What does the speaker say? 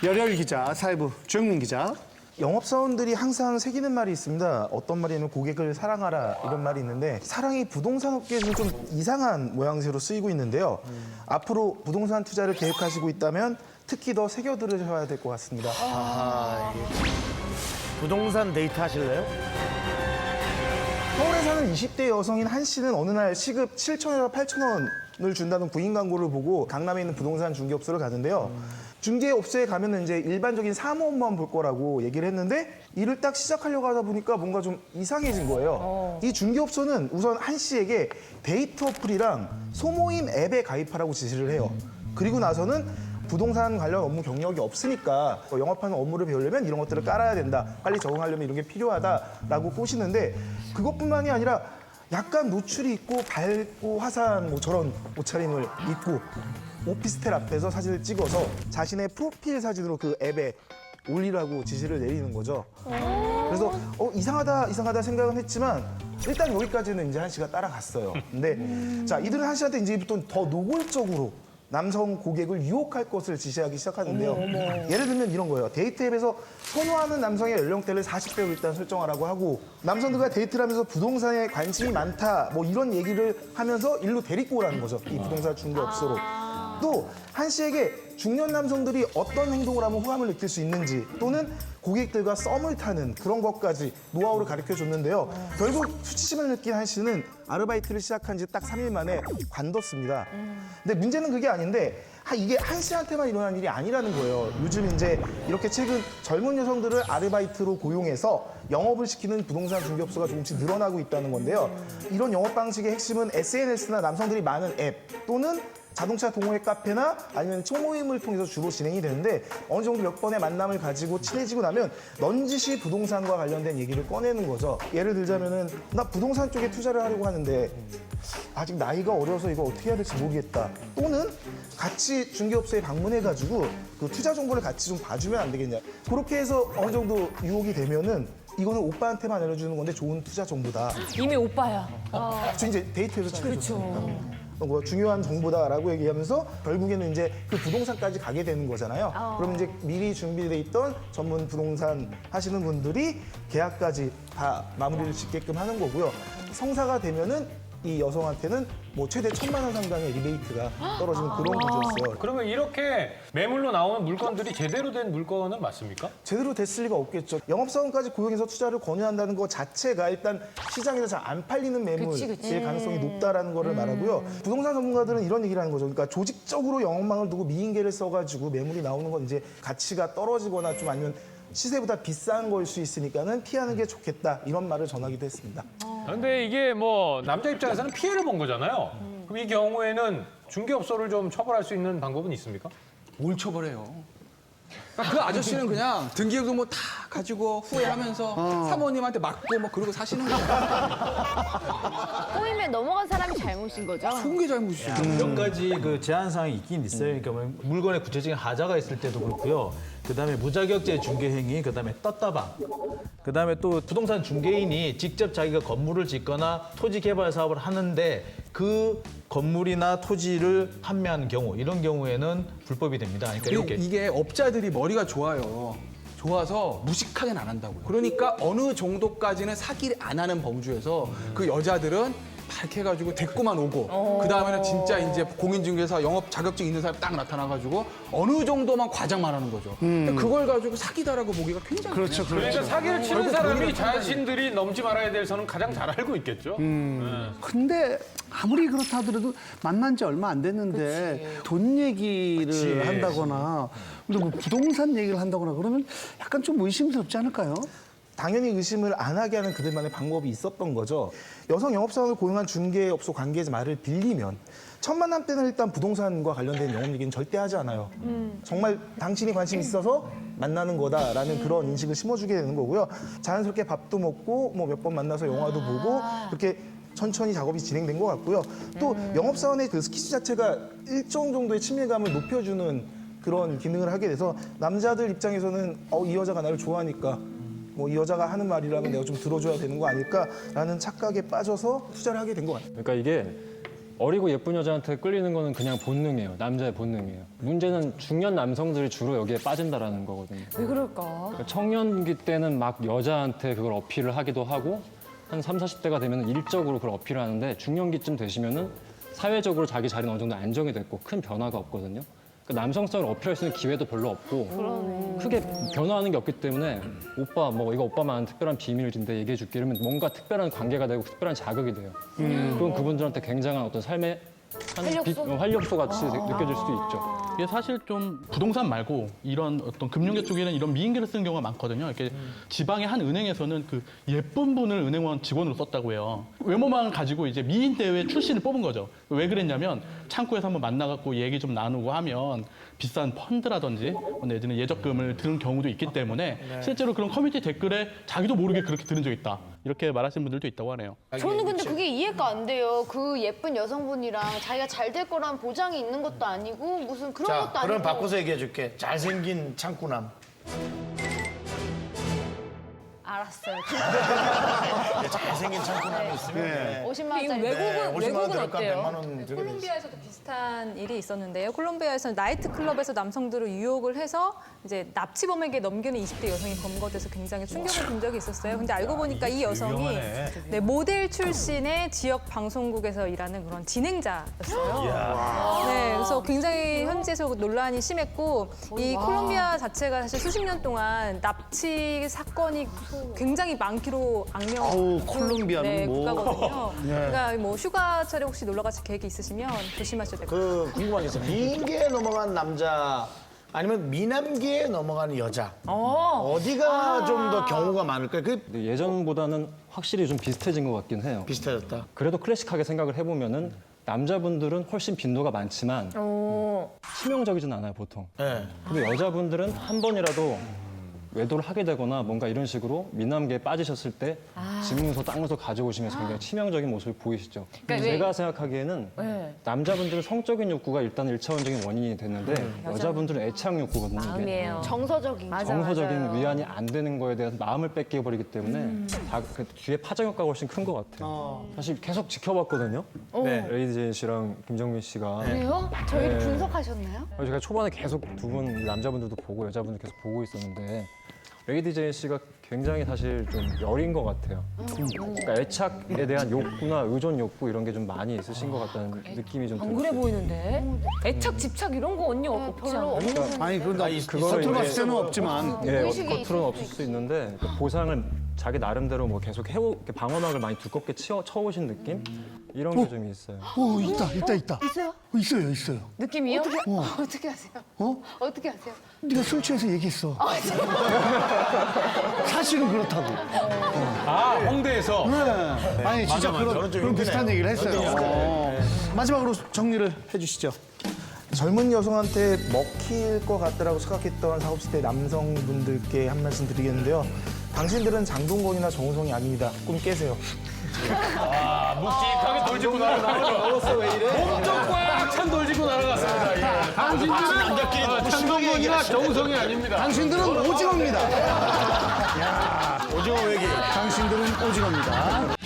열혈 기자, 사회부 주영민 기자. 영업사원들이 항상 새기는 말이 있습니다. 어떤 말이냐면 고객을 사랑하라 이런 말이 있는데 사랑이 부동산 업계에서는 좀 이상한 모양새로 쓰이고 있는데요. 앞으로 부동산 투자를 계획하시고 있다면 특히 더 새겨들으셔야 될 것 같습니다. 부동산 데이트 하실래요? 서울에 사는 20대 여성인 한 씨는 어느 날 시급 7,000원에서 8,000원을 준다는 구인 광고를 보고 강남에 있는 부동산 중개업소를 가는데요. 중개업소에 가면은 이제 일반적인 사무업만 볼 거라고 얘기를 했는데 일을 딱 시작하려고 하다 보니까 뭔가 좀 이상해진 거예요. 이 중개업소는 우선 한 씨에게 데이트 어플이랑 소모임 앱에 가입하라고 지시를 해요. 그리고 나서는 부동산 관련 업무 경력이 없으니까 영업하는 업무를 배우려면 이런 것들을 깔아야 된다. 빨리 적응하려면 이런 게 필요하다라고 꼬시는데 그것뿐만이 아니라 약간 노출이 있고 밝고 화사한 뭐 저런 옷차림을 입고 오피스텔 앞에서 사진을 찍어서 자신의 프로필 사진으로 그 앱에 올리라고 지시를 내리는 거죠. 그래서 이상하다 생각은 했지만 일단 여기까지는 이제 한 씨가 따라갔어요. 근데 자 이들은 한 씨한테 이제부터 더 노골적으로 남성 고객을 유혹할 것을 지시하기 시작하는데요. 예를 들면 이런 거예요. 데이트 앱에서 선호하는 남성의 연령대를 40대로 일단 설정하라고 하고 남성들과 데이트를 하면서 부동산에 관심이 많다 뭐 이런 얘기를 하면서 일로 데리고 오라는 거죠. 이 부동산 중개업소로. 또 한 씨에게 중년 남성들이 어떤 행동을 하면 호감을 느낄 수 있는지 또는 고객들과 썸을 타는 그런 것까지 노하우를 가르쳐줬는데요. 결국 수치심을 느낀 한 씨는 아르바이트를 시작한 지 딱 3일 만에 관뒀습니다. 근데 문제는 그게 아닌데 이게 한 씨한테만 일어난 일이 아니라는 거예요. 요즘 이제 이렇게 최근 젊은 여성들을 아르바이트로 고용해서 영업을 시키는 부동산 중개업소가 조금씩 늘어나고 있다는 건데요. 이런 영업 방식의 핵심은 SNS나 남성들이 많은 앱 또는 자동차 동호회 카페나 아니면 소모임을 통해서 주로 진행이 되는데 어느 정도 몇 번의 만남을 가지고 친해지고 나면 넌지시 부동산과 관련된 얘기를 꺼내는 거죠. 예를 들자면은 나 부동산 쪽에 투자를 하려고 하는데 아직 나이가 어려서 이거 어떻게 해야 될지 모르겠다. 또는 같이 중개업소에 방문해가지고 그 투자 정보를 같이 좀 봐주면 안 되겠냐. 그렇게 해서 어느 정도 유혹이 되면은 이거는 오빠한테만 알려주는 건데 좋은 투자 정보다. 이미 오빠야. 저 이제 데이트에서 친해졌으니까. 뭐 중요한 정보다라고 얘기하면서 결국에는 이제 그 부동산까지 가게 되는 거잖아요. 그럼 이제 미리 준비돼 있던 전문 부동산 하시는 분들이 계약까지 다 마무리를 짓게끔 하는 거고요. 성사가 되면은 이 여성한테는 뭐 최대 1,000만 원 상당의 리베이트가 떨어지는 그런 구조였어요. 그러면 이렇게 매물로 나오는 물건들이 제대로 된 물건은 맞습니까? 제대로 됐을 리가 없겠죠. 영업사원까지 고용해서 투자를 권유한다는 것 자체가 일단 시장에서 잘 안 팔리는 매물일 가능성이 높다라는 거를 말하고요. 부동산 전문가들은 이런 얘기를 하는 거죠. 그러니까 조직적으로 영업망을 두고 미인계를 써가지고 매물이 나오는 건 이제 가치가 떨어지거나 좀 아니면 시세보다 비싼 걸 수 있으니까는 피하는 게 좋겠다 이런 말을 전하기도 했습니다. 근데 이게 뭐 남자 입장에서는 피해를 본 거잖아요. 그럼 이 경우에는 중개업소를 좀 처벌할 수 있는 방법은 있습니까? 뭘 처벌해요? 그러니까 그 아저씨는 그냥 등기부등 뭐 다 가지고 후회하면서 사모님한테 맞고 뭐 그러고 사시는 거예요. 꼬임에 넘어간 사람이 잘못인 거죠? 그게 잘못이죠. 몇 가지 그 제한 사항이 있긴 있어요. 그러니까 뭐 물건에 구체적인 하자가 있을 때도 그렇고요. 그다음에 무자격제 중개 행위, 그다음에 떴다방. 그다음에 또 부동산 중개인이 직접 자기가 건물을 짓거나 토지 개발 사업을 하는데 그 건물이나 토지를 판매하는 경우 이런 경우에는 불법이 됩니다. 그러니까 그리고 이렇게 이게 업자들이 머리가 좋아요. 좋아서 무식하게는 안 한다고요. 그러니까 어느 정도까지는 사기를 안 하는 범주에서 그 여자들은 막 해가지고 데리고만 오고 그 다음에는 진짜 이제 공인중개사 영업 자격증 있는 사람 딱 나타나가지고 어느 정도만 과장만 하는 거죠. 근데 그걸 가지고 사기다라고 보기가 굉장히 그렇죠, 그러니까 사기를 치는 사람이 자신들이 넘지 말아야 될 선은 가장 잘 알고 있겠죠. 근데 아무리 그렇다 하더라도 만난 지 얼마 안 됐는데 돈 얘기를 한다거나 근데 뭐 부동산 얘기를 한다거나 그러면 약간 좀 의심스럽지 않을까요? 당연히 의심을 안 하게 하는 그들만의 방법이 있었던 거죠. 여성 영업사원을 고용한 중개업소 관계자 말을 빌리면 첫 만남 때는 일단 부동산과 관련된 영업 얘기는 절대 하지 않아요. 정말 당신이 관심이 있어서 만나는 거다라는 그런 인식을 심어주게 되는 거고요. 자연스럽게 밥도 먹고 뭐 몇 번 만나서 영화도 보고 그렇게 천천히 작업이 진행된 것 같고요. 또 영업사원의 그 스키치 자체가 일정 정도의 친밀감을 높여주는 그런 기능을 하게 돼서 남자들 입장에서는 이 여자가 나를 좋아하니까 뭐 이 여자가 하는 말이라면 내가 좀 들어줘야 되는 거 아닐까라는 착각에 빠져서 투자를 하게 된 것 같아요. 그러니까 이게 어리고 예쁜 여자한테 끌리는 거는 그냥 본능이에요. 남자의 본능이에요. 문제는 중년 남성들이 주로 여기에 빠진다라는 거거든요. 왜 그럴까? 그러니까 청년기 때는 막 여자한테 그걸 어필을 하기도 하고 한 30, 40대가 되면 일적으로 그걸 어필을 하는데 중년기쯤 되시면은 사회적으로 자기 자리는 어느 정도 안정이 됐고 큰 변화가 없거든요. 그러니까 남성성을 어필할 수 있는 기회도 별로 없고 크게 변화하는 게 없기 때문에 오빠 뭐 이거 오빠만 특별한 비밀인데 얘기해 줄게 이러면 뭔가 특별한 관계가 되고 특별한 자극이 돼요. 그건 그분들한테 굉장한 어떤 삶의 활력소 같이 느껴질 수도 있죠. 이게 사실 좀 부동산 말고 이런 어떤 금융계 쪽에는 이런 미인계를 쓰는 경우가 많거든요. 이렇게 지방의 한 은행에서는 그 예쁜 분을 은행원 직원으로 썼다고 해요. 외모만 가지고 이제 미인 대회 출신을 뽑은 거죠. 왜 그랬냐면 창구에서 한번 만나갖고 얘기 좀 나누고 하면 비싼 펀드라든지 내지는 예적금을 들은 경우도 있기 때문에 실제로 그런 커뮤니티 댓글에 자기도 모르게 그렇게 들은 적 있다. 이렇게 말하시는 분들도 있다고 하네요. 저는 근데 그게 이해가 안 돼요. 그 예쁜 여성분이랑 자기가 잘 될 거란 보장이 있는 것도 아니고 무슨 그런 자, 것도 아니고. 그럼 바꿔서 얘기해 줄게. 잘생긴 창구남. 알았어요. 잘생긴 창구남이 있으면 50만 원짜리. 네, 50만 원 외국은 들을까 어때요? 100만 원 들게 돼 있어. 콜롬비아에서도 비슷한 일이 있었는데요. 콜롬비아에서는 나이트클럽에서 남성들을 유혹을 해서 이제 납치범에게 넘기는 20대 여성이 검거돼서 굉장히 충격을 준 적이 있었어요. 근데 알고 보니까 이 여성이 네, 모델 출신의 지역 방송국에서 일하는 그런 진행자였어요. 네, 그래서 굉장히 현지에서 논란이 심했고 이 콜롬비아 자체가 사실 수십 년 동안 납치 사건이 굉장히 많기로 악명 아우, 콜롬비아는 네, 뭐. 국가거든요. 그러니까 뭐 휴가철에 혹시 놀러 가실 계획이 있으시면 조심하셔야 될 것 같아요. 그 궁금한 게 있어. 미인계에 넘어간 남자 아니면 미남계에 넘어가는 여자. 어디가 좀 더 경우가 많을까요? 그 근데 예전보다는 확실히 좀 비슷해진 것 같긴 해요. 비슷해졌다. 그래도 클래식하게 생각을 해보면은 남자분들은 훨씬 빈도가 많지만 치명적이진 않아요 보통. 네. 근데 여자분들은 한 번이라도 외도를 하게 되거나 뭔가 이런 식으로 미남계에 빠지셨을 때 집문서, 땅문서 가져오시면 굉장히 치명적인 모습을 보이시죠. 제가 생각하기에는 남자분들은 성적인 욕구가 일단 1차원적인 원인이 됐는데 여자분들은 애착 욕구거든요. 이게. 마음이에요. 정서적인. 정서적인 위안이 안 되는 거에 대한 마음을 뺏겨버리기 때문에 그 뒤에 파장 효과가 훨씬 큰 것 같아요. 사실 계속 지켜봤거든요. 네. 레이디 제인 씨랑 김정민 씨가. 그래요? 저희를 분석하셨나요? 제가 초반에 계속 두 분 남자분들도 보고 여자분들 계속 보고 있었는데 레이디 제인 씨가 굉장히 사실 좀 여린 것 같아요. 그러니까 애착에 대한 욕구나 의존 욕구 이런 게 좀 많이 있으신 것 같다는 느낌이 좀 안 그래 들었어요. 보이는데? 애착, 집착 이런 거 언니 없지 않아요? 아니 그런데 그거를 겉으로 이제- 봤을 때는 없지만 예, 의식이 있을 겉으로는 없을 수 있는데 그 보상을 자기 나름대로 뭐 계속 이렇게 방어막을 많이 두껍게 쳐오신 느낌? 이런 게 좀 있어요. 있다. 있어요? 있어요. 느낌이요? 어떻게 하세요? 어떻게 하세요? 네가 술 취해서 얘기했어. 사실은 그렇다고. 아, 홍대에서. 네. 아니 진짜 맞아. 저는 좀 그런 힘드네. 비슷한 얘기를 했어요. 마지막으로 정리를 해주시죠. 젊은 여성한테 먹힐 것 같다라고 생각했던 40, 50대 남성분들께 한 말씀 드리겠는데요. 당신들은 장동건이나 정우성이 아닙니다. 꿈 깨세요. 묵직하게 돌직구 날아가죠. 몸좀 꽉 찬 돌직구 날아갔습니다. 당신들은 남자끼리 장동건이나 정우성이 아닙니다. 당신들은 오징어입니다. 오징어 외기. 당신들은 오징어입니다.